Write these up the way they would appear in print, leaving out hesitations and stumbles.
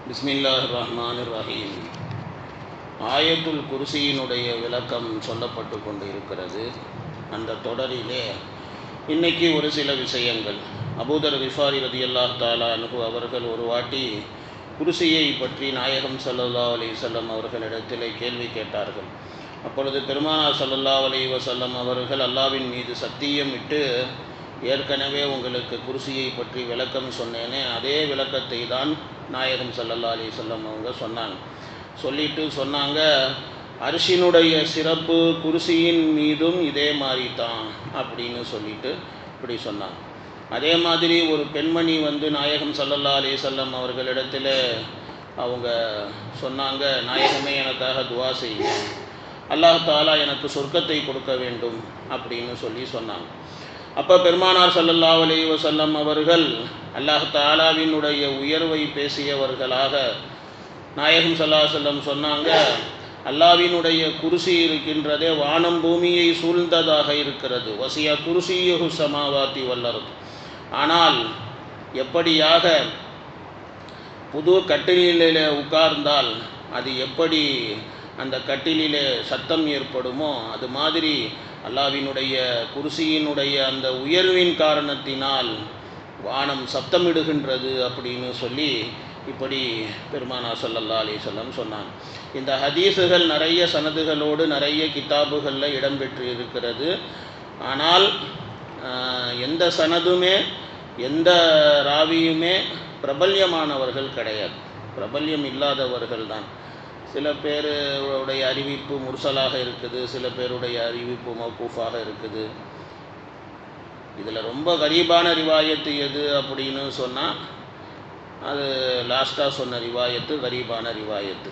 பிஸ்மில்லாஹிர் ரஹ்மானிர் ரஹீம். ஆயத்துல் குர்சியினுடைய விளக்கம் சொல்லப்பட்டு கொண்டு இருக்கிறது. அந்த தொடரிலே இன்னைக்கு ஒரு சில விஷயங்கள். அபூதர் கிஃபாரி ரலியல்லாஹு தஆலா அன்ஹு அவர்கள் ஒரு வாட்டி குர்சியை பற்றி நாயகம் ஸல்லல்லாஹு அலைஹி வஸல்லம் அவர்களிடத்திலே கேள்வி கேட்டார்கள். அப்பொழுது பெருமானார் ஸல்லல்லாஹு அலைஹி வஸல்லம் அவர்கள் அல்லாஹ்வின் மீது சத்தியமிட்டு, ஏற்கனவே உங்களுக்கு குர்சியை பற்றி விளக்கம் சொன்னேனே, அதே விளக்கத்தை தான் நாயகம் ஸல்லல்லாஹு அலைஹி வஸல்லம் அவங்க சொன்னாங்க, அர்ஷினுடைய சிறப்பு குர்சியின் மீதும் இதே மாதிரி தான் அப்படின்னு சொல்லிட்டு இப்படி சொன்னாங்க. அதே மாதிரி ஒரு பெண்மணி நாயகம் ஸல்லல்லாஹு அலைஹி வஸல்லம் அவர்களிடத்தில் அவங்க சொன்னாங்க, நாயகமே எனக்காக துவா செய்யுங்க, அல்லாஹ் தஆலா எனக்கு சொர்க்கத்தை கொடுக்க வேண்டும் அப்படின்னு சொன்னாங்க. அப்போ பெருமானார் ஸல்லல்லாஹு அலைஹி வஸல்லம் அவர்கள் அல்லாஹ் தஆலாவினுடைய உயர்வை பேசியவர்களாக நாயகம் ஸல்லல்லாஹு அலைஹி வஸல்லம் சொன்னாங்க, அல்லாஹ்வினுடைய குர்சி இருக்கின்றதே வானம் பூமியை சூழ்ந்ததாக இருக்கிறது. வசிய குர்சியுஹு ஸமாவாதி வல் அர்த். ஆனால் எப்படியாக புது கட்டிலிலே உட்கார்ந்தால் அது எப்படி அந்த கட்டிலிலே சத்தம் ஏற்படுமோ, அது மாதிரி அல்லாஹ்வினுடைய குர்சியினுடைய அந்த உயர்வின் காரணத்தினால் வானம் சப்தமிடுகின்றது அப்படின்னு சொல்லி இப்படி பெருமானார் ஸல்லல்லாஹு அலைஹி வஸல்லம் சொன்னாங்க. இந்த ஹதீஸுகள் நிறைய சனதுகளோடு நிறைய கிதாபுகளில் இடம்பெற்று இருக்கிறது. ஆனால் எந்த சனதுமே எந்த ராவியுமே பிரபல்யமானவர்கள் கிடையாது, பிரபல்யம் இல்லாதவர்கள் தான். சில பேருடைய அறிவிப்பு முர்சலாக இருக்குது, சில பேருடைய அறிவிப்பு மௌகூஃபாக இருக்குது. இதில் ரொம்ப கரீபான ரிவாயத்து எது அப்படின்னு சொன்னால், அது லாஸ்ட்டாக சொன்ன ரிவாயத்து கரீபான ரிவாயத்து.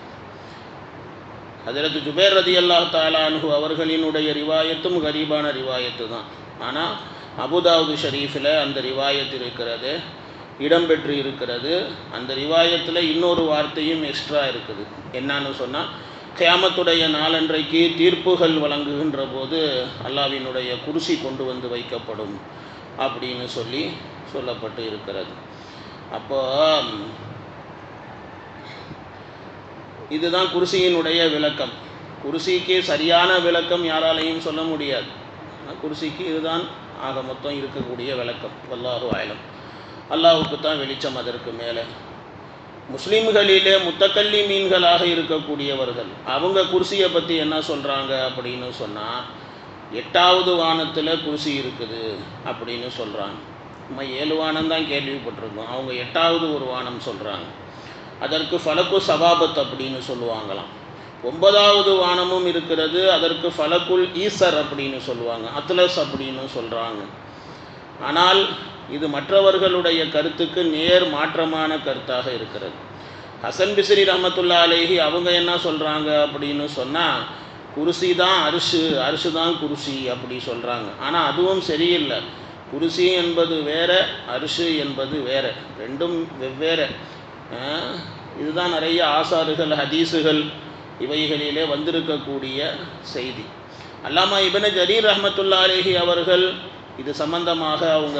ஹஜ்ரத் ஜுபைர் ரலியல்லாஹு தஆலா அன்ஹு அவர்களினுடைய ரிவாயத்தும் கரீபான ரிவாயத்து தான். ஆனால் அபூதாவுது ஷரீஃபில் அந்த ரிவாயத்து இருக்கிறது, இடம்பெற்று இருக்கிறது. அந்த ரிவாயத்தில் இன்னொரு வார்த்தையும் எக்ஸ்ட்ரா இருக்குது. என்னன்னு சொன்னால், கியாமத்துடைய நாளன்றைக்கு தீர்ப்புகள் வழங்குகின்ற போது அல்லாஹ்வினுடைய குர்சி கொண்டு வந்து வைக்கப்படும் அப்படின்னு சொல்லப்பட்டு இருக்கிறது. அப்போ இதுதான் குர்சியினுடைய விளக்கம். குர்சிக்கு சரியான விளக்கம் யாராலையும் சொல்ல முடியாது. குர்சிக்கு இதுதான் ஆக மொத்தம் இருக்கக்கூடிய விளக்கம். வல்லாஹு அலம். அல்லாஹுக்கு தான் வெளிச்சம். அதற்கு மேலே முஸ்லீம்களிலே முத்தக்கல்லிமீன்களாக இருக்கக்கூடியவர்கள் அவங்க குர்சியை பற்றி என்ன சொல்கிறாங்க அப்படின்னு சொன்னால், 8வது வானத்தில் குர்சி இருக்குது அப்படின்னு சொல்கிறாங்க. நம்ம 7 வானம் தான் கேள்விப்பட்டிருக்கோம், அவங்க 8வது ஒரு வானம் சொல்கிறாங்க. அதற்கு ஃபலக்கு சபாபத் அப்படின்னு சொல்லுவாங்களாம். 9வது வானமும் இருக்கிறது, அதற்கு ஃபலக்குல் ஈசர் அப்படின்னு சொல்லுவாங்க, அத்லஸ் அப்படின்னு சொல்கிறாங்க. ஆனால் இது மற்றவர்களுடைய கருத்துக்கு நேர் மாற்றமான கருத்தாக இருக்கிறது. ஹசன் பிஸ்ரி ரஹ்மத்துல்லாஹி அலைஹி அவங்க என்ன சொல்கிறாங்க அப்படின்னு சொன்னால், குர்சி தான் அரிசு தான் குர்சி அப்படி சொல்கிறாங்க. ஆனால் அதுவும் சரியில்லை. குர்சி என்பது வேற, அரிசு என்பது வேற, ரெண்டும் வெவ்வேறு. இதுதான் நிறைய ஆசாறுகள் ஹதீஸுகள் இவைகளிலே வந்திருக்கக்கூடிய செய்தி. அல்லாமா இப்னு ஜரீர் ரஹ்மத்துல்லாஹி அலைஹி அவர்கள் இது சம்பந்தமாக அவங்க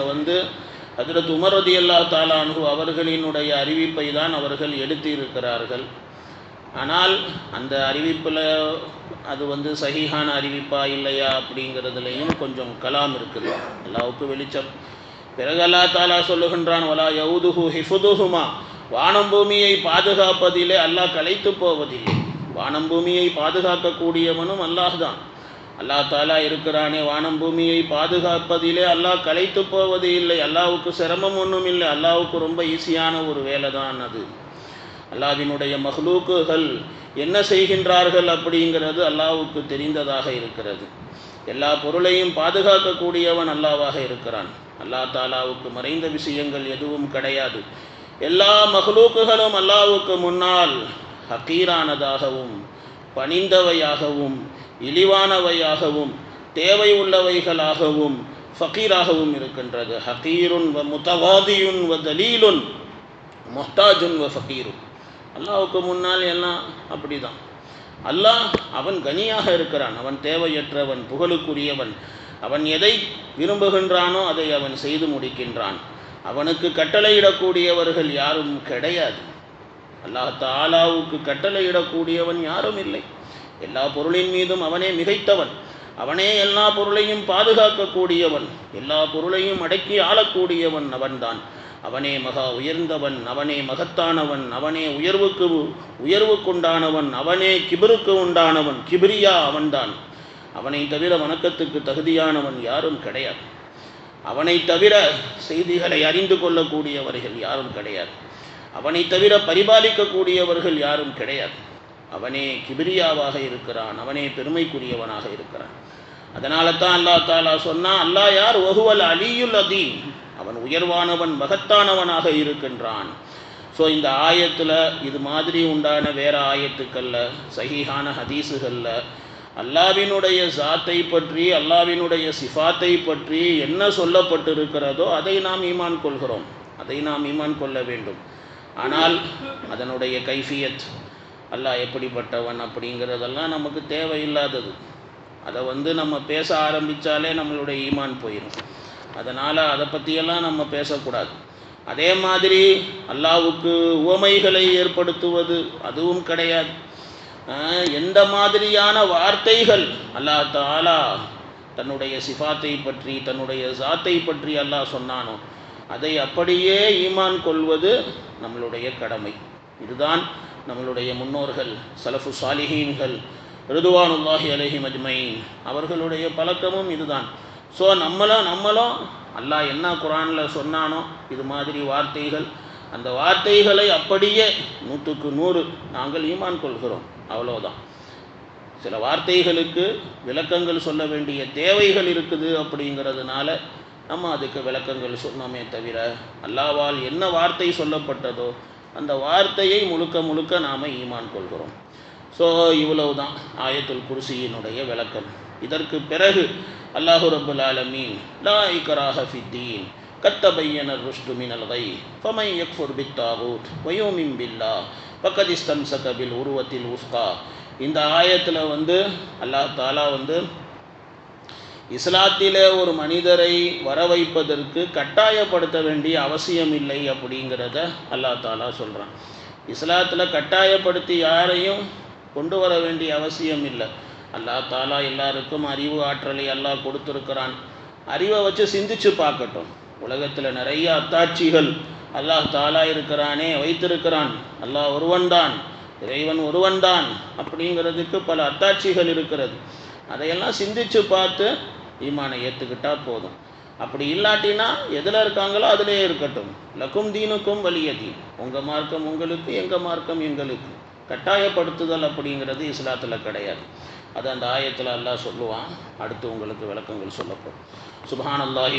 ஹஜ்ரத் உமர் ரலியல்லாஹு தஆலா அன்ஹு அவர்களினுடைய அறிவிப்பை தான் அவர்கள் எடுத்து இருக்கிறார்கள். ஆனால் அந்த அறிவிப்பில் அது சஹீஹான அறிவிப்பா இல்லையா அப்படிங்கிறதுலையும் கொஞ்சம் கலாம் இருக்குது. அல்லாஹ்வுக்கு வெளிச்சம். பிறகு அல்லாஹ் தஆலா சொல்லுகின்றான், வலா யவுதுஹு ஹிஃபுதுஹுமா. வானம் பூமியை பாதுகாப்பதிலே அல்லாஹ் களைத்து போவதில்லை. வானம் பூமியை பாதுகாக்கக்கூடியவனும் அல்லாஹ் தான். அல்லாஹ் தஆலா இருக்கிறானே, வானம் பூமியை பாதுகாப்பதிலே அல்லாஹ் களைத்து போவது இல்லை. அல்லாஹ்வுக்கு சிரமம் ஒன்றும் இல்லை. அல்லாஹ்வுக்கு ரொம்ப ஈஸியான ஒரு வேலை தான் அது. அல்லாஹ்வினுடைய மஹ்லூக்குகள் என்ன செய்கின்றார்கள் அப்படிங்கிறது அல்லாஹ்வுக்கு தெரிந்ததாக இருக்கிறது. எல்லா பொருளையும் பாதுகாக்கக்கூடியவன் அல்லாஹ்வாக இருக்கிறான். அல்லாஹ் தஆலாவுக்கு மறைந்த விஷயங்கள் எதுவும் கிடையாது. எல்லா மஹ்லூக்குகளும் அல்லாஹ்வுக்கு முன்னால் ஹக்கீரானதாகவும் பணிந்தவையாகவும் இழிவானவையாகவும் தேவை உள்ளவைகளாகவும் ஃபகீராகவும் இருக்கின்றது. ஹகீருன் வ முத்தவாதியுன் வ தலீலுன் முஹ்தாஜுன் வ ஃபகீருன். அல்லாஹ்வுக்கு முன்னால் எல்லாம் அப்படி தான். அல்லாஹ் அவன் கனியாக இருக்கிறான், அவன் தேவையற்றவன், புகழுக்குரியவன். அவன் எதை விரும்புகின்றானோ அதை அவன் செய்து முடிக்கின்றான். அவனுக்கு கட்டளையிடக்கூடியவர்கள் யாரும் கிடையாது. அல்லாஹ் தஆலாவுக்கு கட்டளையிடக்கூடியவன் யாரும் இல்லை. எல்லா பொருளின் மீதும் அவனே மிகைத்தவன். அவனே எல்லா பொருளையும் பாதுகாக்கக்கூடியவன். எல்லா பொருளையும் அடக்கி ஆளக்கூடியவன் அவன்தான். அவனே மகா உயர்ந்தவன், அவனே மகத்தானவன், அவனே உயர்வுக்குண்டானவன், அவனே கிபிருக்கு உண்டானவன். கிபிரியா அவன்தான். அவனை தவிர வணக்கத்துக்கு தகுதியானவன் யாரும் கிடையாது. அவனை தவிர செய்திகளை அறிந்து கொள்ளக்கூடியவர்கள் யாரும் கிடையாது. அவனை தவிர பரிபாலிக்கக்கூடியவர்கள் யாரும் கிடையாது. அவனே கிபிரியாவாக இருக்கிறான். அவனே பெருமைக்குரியவனாக இருக்கிறான். அதனால தான் அல்லாஹ் தஆலா சொன்னான், அல்லாஹ் யார்? வஹுவல் அலியுல் அதீம், அவன் உயர்வானவன், மகத்தானவனாக இருக்கின்றான். ஸோ இந்த ஆயத்தில் இது மாதிரி உண்டான வேற ஆயத்துக்கள்ல, சஹீஹான ஹதீஸுகளில் அல்லாஹ்வினுடைய ஸாத்தை பற்றி, அல்லாஹ்வினுடைய சிஃபாத்தை பற்றி என்ன சொல்லப்பட்டிருக்கிறதோ அதை நாம் ஈமான் கொள்கிறோம், அதை நாம் ஈமான் கொள்ள வேண்டும். ஆனால் அதனுடைய கைஃபியத், அல்லாஹ் எப்படிப்பட்டவன் அப்படிங்கிறதெல்லாம் நமக்கு தேவையில்லாதது. அதை நம்ம பேச ஆரம்பித்தாலே நம்மளுடைய ஈமான் போயிடும். அதனால் அதை பற்றியெல்லாம் நம்ம பேசக்கூடாது. அதே மாதிரி அல்லாஹ்வுக்கு உவமைகளை ஏற்படுத்துவது அதுவும் கிடையாது. எந்த மாதிரியான வார்த்தைகள் அல்லாஹ் தஆலா தன்னுடைய சிஃபாத்தை பற்றி, தன்னுடைய ஸாத்தை பற்றி அல்லாஹ் சொன்னானோ அதை அப்படியே ஈமான் கொள்வது நம்மளுடைய கடமை. இதுதான் நம்மளுடைய முன்னோர்கள் சலஃபு சாலிஹீன்கள் ரிதுவானுல்லாஹி அலைஹிம் அஜ்மஈன் அவர்களுடைய பழக்கமும் இதுதான். ஸோ நம்மளும் அல்லாஹ் என்ன குர்ஆனில் சொன்னானோ இது மாதிரி வார்த்தைகள், அந்த வார்த்தைகளை அப்படியே 100க்கு 100 நாங்கள் ஈமான் கொள்கிறோம். அவ்வளோதான். சில வார்த்தைகளுக்கு விளக்கங்கள் சொல்ல வேண்டிய தேவைகள் இருக்குது. அப்படிங்கிறதுனால நம்ம அதுக்கு விளக்கங்கள் சொன்னோமே தவிர அல்லாஹ்வால் என்ன வார்த்தை சொல்லப்பட்டதோ அந்த வார்த்தையை முழுக்க நாம் ஈமான் கொள்கிறோம். ஸோ இவ்வளவுதான் ஆயத்துல் குர்சியினுடைய விளக்கம். இதற்கு பிறகு அல்லாஹு ரப்புல் ஆலமீன் லா இக்ராஹ ஃபித்தீன் கத் தபையன ருஷ்து மினல் கய் ஃபமன் யக்ஃபுர் பித்தாகூத் வயுமின் பில்லாஹ் ஃபக்கத் இஸ்தம்ஸக பில் உருவத்தில் உஸ்கா. இந்த ஆயத்தில் அல்லாஹ் தஆலா இஸ்லாத்திலே ஒரு மனிதரை வர வைப்பதற்கு கட்டாயப்படுத்த வேண்டிய அவசியம் இல்லை அப்படிங்கிறத அல்லாஹ் தஆலா சொல்கிறான். இஸ்லாத்தில் கட்டாயப்படுத்தி யாரையும் கொண்டு வர வேண்டிய அவசியம் இல்லை. அல்லாஹ் தஆலா எல்லாருக்கும் அறிவு ஆற்றலை அல்லாஹ் கொடுத்துருக்கிறான். அறிவை வச்சு சிந்திச்சு பார்க்கட்டும். உலகத்தில் நிறைய அத்தாட்சிகள் அல்லாஹ் தஆலா இருக்கிறானே வைத்திருக்கிறான். அல்லாஹ் ஒருவன்தான், இறைவன் ஒருவன்தான் அப்படிங்கிறதுக்கு பல அத்தாட்சிகள் இருக்கிறது. அதையெல்லாம் சிந்திச்சு பார்த்து ஈமானை ஏற்றுக்கிட்டால் போதும். அப்படி இல்லாட்டினா எதில் இருக்காங்களோ அதிலே இருக்கட்டும். லக்கும் தீனுக்கும் வலிய தீன், உங்கள் மார்க்கம் உங்களுக்கு, எங்கள் மார்க்கம் எங்களுக்கு. கட்டாயப்படுத்துதல் அப்படிங்கிறது இஸ்லாத்தில் கிடையாது. அது அந்த ஆயத்தில் அல்லாஹ் சொல்லுவான். அடுத்து உங்களுக்கு விளக்கங்கள் சொல்லப்படும். சுப்ஹானல்லாஹி